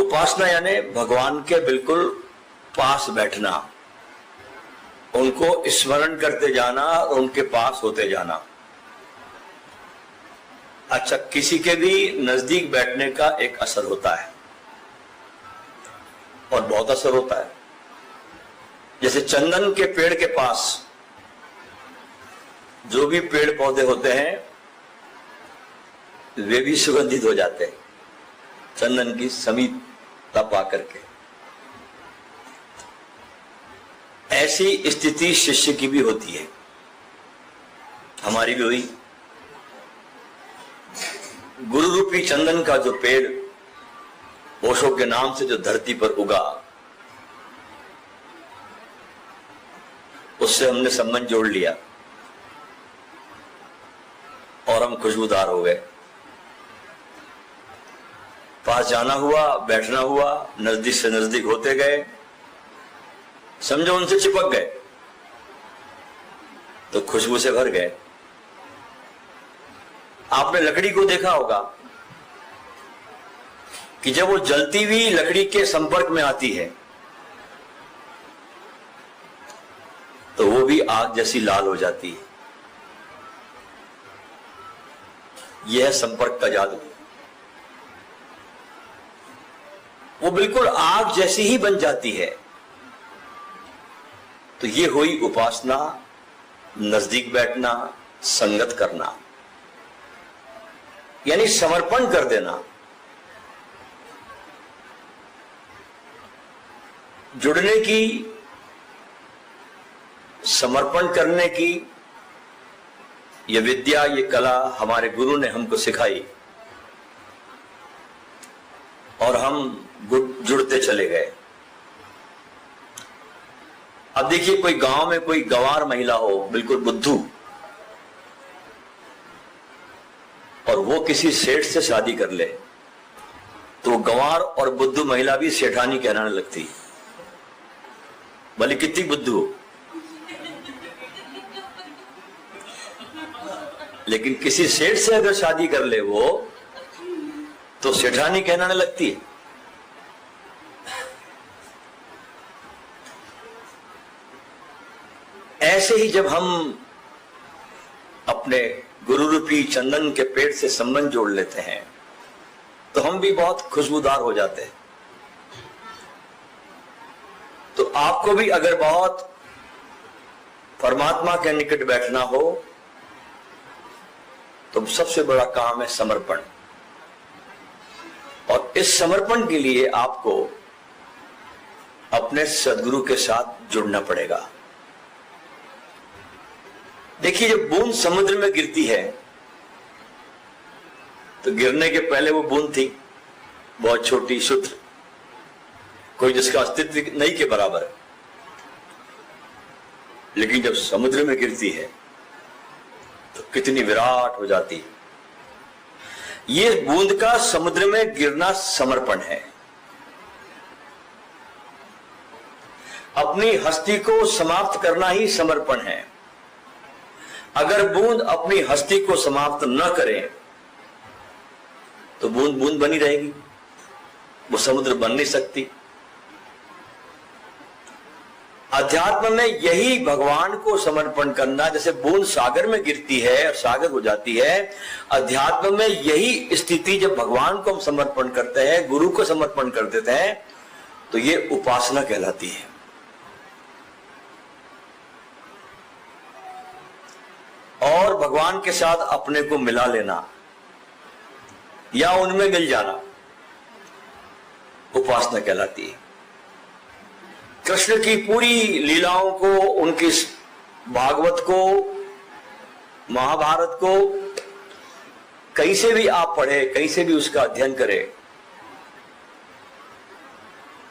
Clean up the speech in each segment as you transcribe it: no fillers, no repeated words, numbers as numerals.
उपासना यानी भगवान के बिल्कुल पास बैठना, उनको स्मरण करते जाना और उनके पास होते जाना। अच्छा, किसी के भी नजदीक बैठने का एक असर होता है और बहुत असर होता है। जैसे चंदन के पेड़ के पास जो भी पेड़ पौधे होते हैं वे भी सुगंधित हो जाते हैं चंदन की समीपता पा करके। ऐसी स्थिति शिष्य की भी होती है, हमारी भी हुई। गुरु रूपी चंदन का जो पेड़ ओशो के नाम से जो धरती पर उगा, उससे हमने संबंध जोड़ लिया और हम खुशबूदार हो गए। पास जाना हुआ, बैठना हुआ, नजदीक से नजदीक होते गए, समझो उनसे चिपक गए तो खुशबू से भर गए। आपने लकड़ी को देखा होगा कि जब वो जलती हुई लकड़ी के संपर्क में आती है तो वो भी आग जैसी लाल हो जाती है। यह है संपर्क का जादू। वो बिल्कुल आग जैसी ही बन जाती है। तो ये हुई उपासना, नजदीक बैठना, संगत करना, यानी समर्पण कर देना, जुड़ने की, समर्पण करने की ये विद्या, ये कला हमारे गुरु ने हमको सिखाई और हम जुड़ते चले गए। अब देखिए, कोई गांव में कोई गंवार महिला हो, बिल्कुल बुद्धू, और वो किसी सेठ से शादी कर ले तो गंवार और बुद्धू महिला भी सेठानी कहलाने लगती, भले कितनी बुद्धू हो। लेकिन किसी सेठ से अगर शादी कर ले वो तो सेठानी कहलाने लगती है। ऐसे ही जब हम अपने गुरु रूपी चंदन के पेड़ से संबंध जोड़ लेते हैं तो हम भी बहुत खुशबूदार हो जाते हैं। तो आपको भी अगर बहुत परमात्मा के निकट बैठना हो तो सबसे बड़ा काम है समर्पण। और इस समर्पण के लिए आपको अपने सदगुरु के साथ जुड़ना पड़ेगा। देखिए, जब बूंद समुद्र में गिरती है तो गिरने के पहले वो बूंद थी बहुत छोटी, क्षुद्र, कोई जिसका अस्तित्व नहीं के बराबर है। लेकिन जब समुद्र में गिरती है तो कितनी विराट हो जाती है। ये बूंद का समुद्र में गिरना समर्पण है। अपनी हस्ती को समाप्त करना ही समर्पण है। अगर बूंद अपनी हस्ती को समाप्त न करे तो बूंद बूंद बनी रहेगी, वो समुद्र बन नहीं सकती। अध्यात्म में यही भगवान को समर्पण करना, जैसे बूंद सागर में गिरती है और सागर हो जाती है, अध्यात्म में यही स्थिति जब भगवान को हम समर्पण करते हैं, गुरु को समर्पण कर देते हैं, तो ये उपासना कहलाती है। और भगवान के साथ अपने को मिला लेना या उनमें मिल जाना उपासना कहलाती है। कृष्ण की पूरी लीलाओं को, उनकी भागवत को, महाभारत को कहीं से भी आप पढ़े, कहीं से भी उसका अध्ययन करें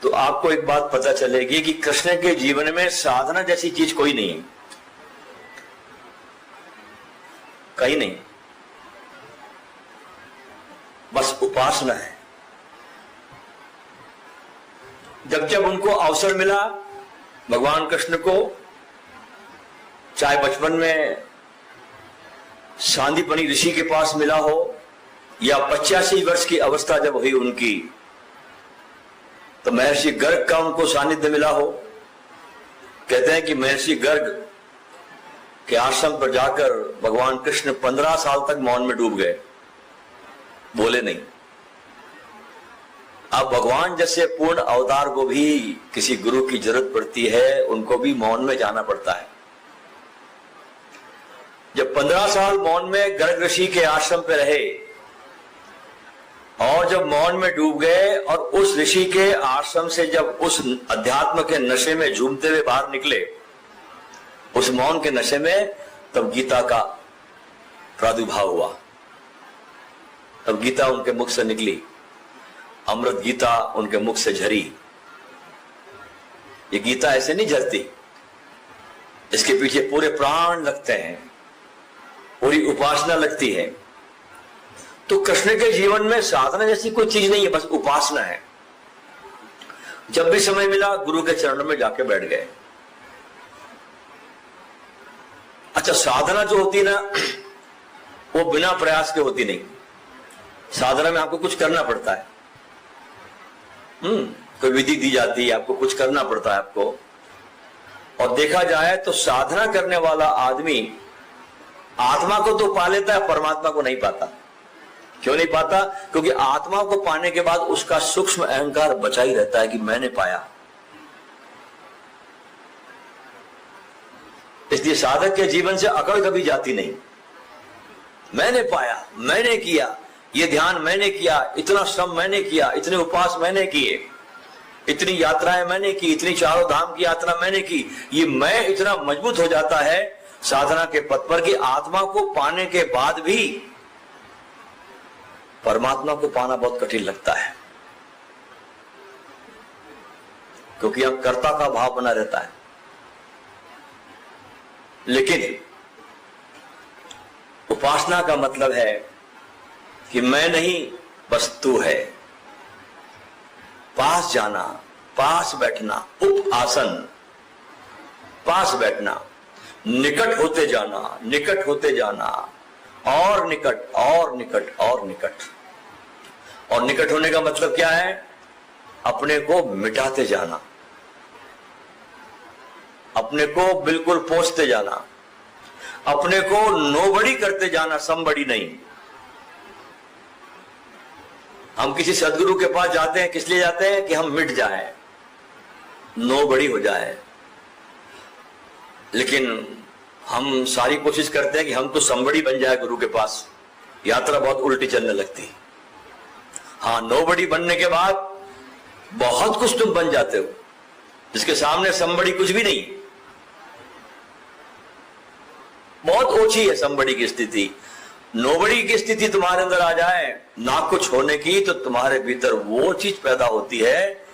तो आपको एक बात पता चलेगी कि कृष्ण के जीवन में साधना जैसी चीज कोई नहीं है, कहीं नहीं, बस उपासना है। जब जब उनको अवसर मिला भगवान कृष्ण को, चाहे बचपन में सांदीपनी ऋषि के पास मिला हो या 85 वर्ष की अवस्था जब हुई उनकी, तो महर्षि गर्ग का उनको सानिध्य मिला हो। कहते हैं कि महर्षि गर्ग के आश्रम पर जाकर भगवान कृष्ण 15 साल तक मौन में डूब गए, बोले नहीं। अब भगवान जैसे पूर्ण अवतार को भी किसी गुरु की जरूरत पड़ती है, उनको भी मौन में जाना पड़ता है। जब 15 साल मौन में गर्ग ऋषि के आश्रम पे रहे और जब मौन में डूब गए और उस ऋषि के आश्रम से जब उस अध्यात्म के नशे में झूमते हुए बाहर निकले, उस मौन के नशे में, तब गीता का प्रादुर्भाव हुआ। तब गीता उनके मुख से निकली, अमृत गीता उनके मुख से झरी। ये गीता ऐसे नहीं झरती, इसके पीछे पूरे प्राण लगते हैं, पूरी उपासना लगती है। तो कृष्ण के जीवन में साधना जैसी कोई चीज नहीं है, बस उपासना है। जब भी समय मिला गुरु के चरणों में जाके बैठ गए। अच्छा, साधना जो होती है ना, वो बिना प्रयास के होती नहीं। साधना में आपको कुछ करना पड़ता है। कोई विधि दी जाती है, आपको कुछ करना पड़ता है आपको। और देखा जाए तो साधना करने वाला आदमी आत्मा को तो पा लेता है, परमात्मा को नहीं पाता। क्यों नहीं पाता? क्योंकि आत्मा को पाने के बाद उसका सूक्ष्म अहंकार बचा ही रहता है कि मैंने पाया। इसलिए साधक के जीवन से अकड़ कभी जाती नहीं। मैंने पाया, मैंने किया, ये ध्यान मैंने किया, इतना श्रम मैंने किया, इतने उपवास मैंने किए, इतनी यात्राएं मैंने की, इतनी चारों धाम की यात्रा मैंने की। ये मैं इतना मजबूत हो जाता है साधना के पथ पर कि आत्मा को पाने के बाद भी परमात्मा को पाना बहुत कठिन लगता है, क्योंकि अब कर्ता का भाव बना रहता है। लेकिन उपासना का मतलब है कि मैं नहीं, बस तू है। पास जाना, पास बैठना, उप आसन, पास बैठना, निकट होते जाना, निकट होते जाना, और निकट और निकट और निकट। और निकट होने का मतलब क्या है? अपने को मिटाते जाना, अपने को बिल्कुल पहुंचते जाना, अपने को नोबड़ी करते जाना, समबड़ी नहीं। हम किसी सदगुरु के पास जाते हैं, किस लिए जाते हैं? कि हम मिट जाएं, नोबड़ी हो जाए। लेकिन हम सारी कोशिश करते हैं कि हम तो समबड़ी बन जाए गुरु के पास। यात्रा बहुत उल्टी चलने लगती। हाँ, नोबड़ी बनने के बाद बहुत कुछ तुम बन जाते हो, जिसके सामने समबड़ी कुछ भी नहीं। बहुत ओछी है समबड़ी की स्थिति। नोबड़ी की स्थिति तुम्हारे अंदर आ जाए, ना कुछ होने की, तो तुम्हारे भीतर वो चीज पैदा होती है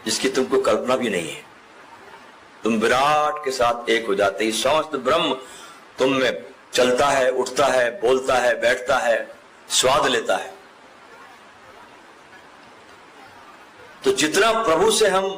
जिसकी तुमको कल्पना भी नहीं है। तुम विराट के साथ एक हो जाते ही समस्त ब्रह्म तुम में चलता है, उठता है, बोलता है, बैठता है, स्वाद लेता है। तो जितना प्रभु से हम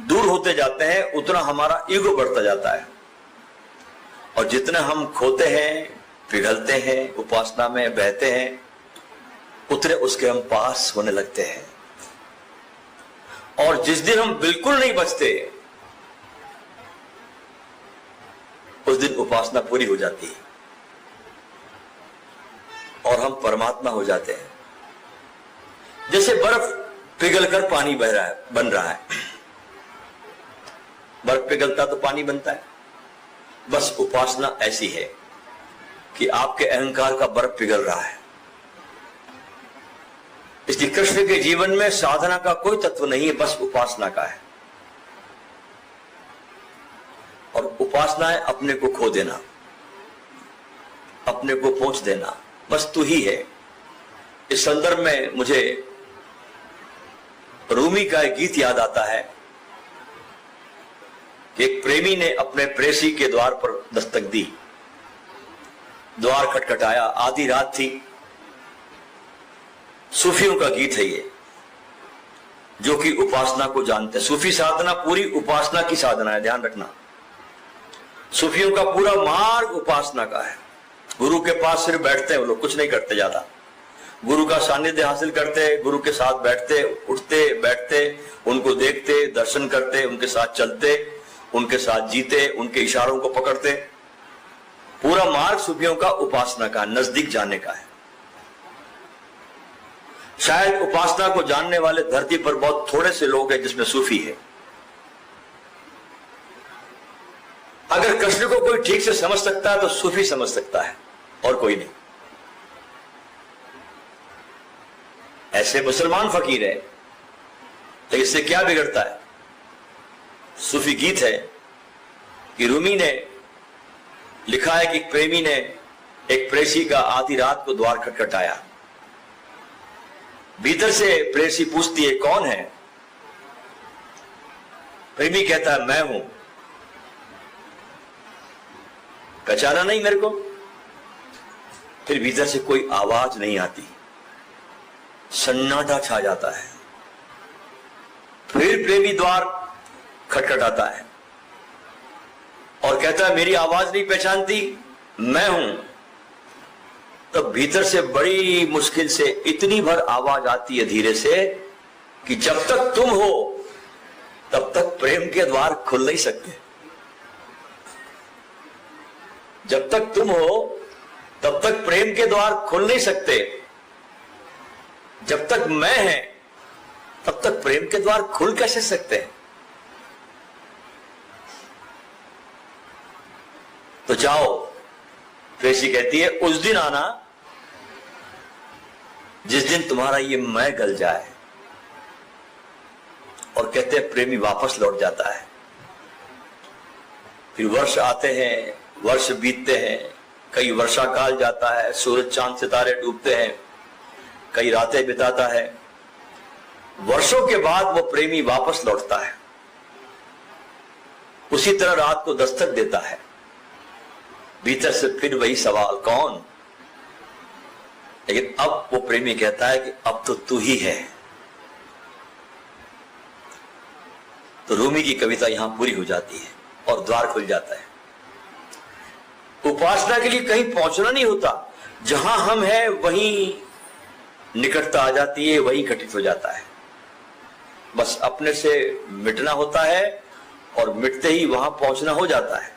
दूर होते जाते हैं, उतना हमारा ईगो बढ़ता जाता है। और जितना हम खोते हैं, पिघलते हैं, उपासना में बहते हैं, उतने उसके हम पास होने लगते हैं। और जिस दिन हम बिल्कुल नहीं बचते, उस दिन उपासना पूरी हो जाती है और हम परमात्मा हो जाते हैं। जैसे बर्फ पिघलकर पानी बह रहा है, बन रहा है। बर्फ पिघलता तो पानी बनता है। बस उपासना ऐसी है कि आपके अहंकार का बर्फ पिघल रहा है। इसलिए कृष्ण के जीवन में साधना का कोई तत्व नहीं है, बस उपासना का है। और उपासना है अपने को खो देना, अपने को पहुंच देना, बस तू ही है। इस संदर्भ में मुझे रूमी का एक गीत याद आता है कि एक प्रेमी ने अपने प्रेसी के द्वार पर दस्तक दी। द्वार खटखटाया, आधी रात थी। सूफियों का गीत है ये, जो कि उपासना को जानते हैं। सूफी साधना पूरी उपासना की साधना है, ध्यान रखना। सूफियों का पूरा मार्ग उपासना का है। गुरु के पास सिर्फ बैठते हैं वो लोग, कुछ नहीं करते ज्यादा। गुरु का सानिध्य हासिल करते, गुरु के साथ बैठते, उठते बैठते, उनको देखते, दर्शन करते, उनके साथ चलते, उनके साथ जीते, उनके इशारों को पकड़ते। पूरा मार्ग सूफियों का उपासना का, नजदीक जाने का है। शायद उपासना को जानने वाले धरती पर बहुत थोड़े से लोग हैं जिसमें सूफी है। अगर कृष्ण को कोई ठीक से समझ सकता है तो सूफी समझ सकता है, और कोई नहीं। ऐसे मुसलमान फकीर है, तो इससे क्या बिगड़ता है? सूफी गीत है कि रूमी ने लिखा है कि प्रेमी ने एक प्रेसी का आधी रात को द्वार खटखटाया। भीतर से प्रेसी पूछती है कौन है? प्रेमी कहता है मैं हूं। पहचाना नहीं मेरे को? फिर भीतर से कोई आवाज नहीं आती, सन्नाटा छा जाता है। फिर प्रेमी द्वार खटखटाता है और कहता है मेरी आवाज नहीं पहचानती, मैं हूं। तब भीतर से बड़ी मुश्किल से इतनी भर आवाज आती है धीरे से कि जब तक तुम हो तब तक प्रेम के द्वार खुल नहीं सकते। जब तक तुम हो तब तक प्रेम के द्वार खुल नहीं सकते। जब तक मैं है तब तक प्रेम के द्वार खुल कैसे सकते हैं? तो जाओ, प्रेसी कहती है उस दिन आना जिस दिन तुम्हारा ये मैं गल जाए। और कहते हैं प्रेमी वापस लौट जाता है। फिर वर्ष आते हैं, वर्ष बीतते हैं, कई वर्षा काल जाता है, सूरज चांद सितारे डूबते हैं, कई रातें बिताता है। वर्षों के बाद वो प्रेमी वापस लौटता है। उसी तरह रात को दस्तक देता है। भीतर से फिर वही सवाल कौन? लेकिन अब वो प्रेमी कहता है कि अब तो तू ही है। तो रूमी की कविता यहां पूरी हो जाती है और द्वार खुल जाता है। उपासना के लिए कहीं पहुंचना नहीं होता, जहां हम हैं वहीं निकटता आ जाती है, वहीं घटित हो जाता है। बस अपने से मिटना होता है और मिटते ही वहां पहुंचना हो जाता है।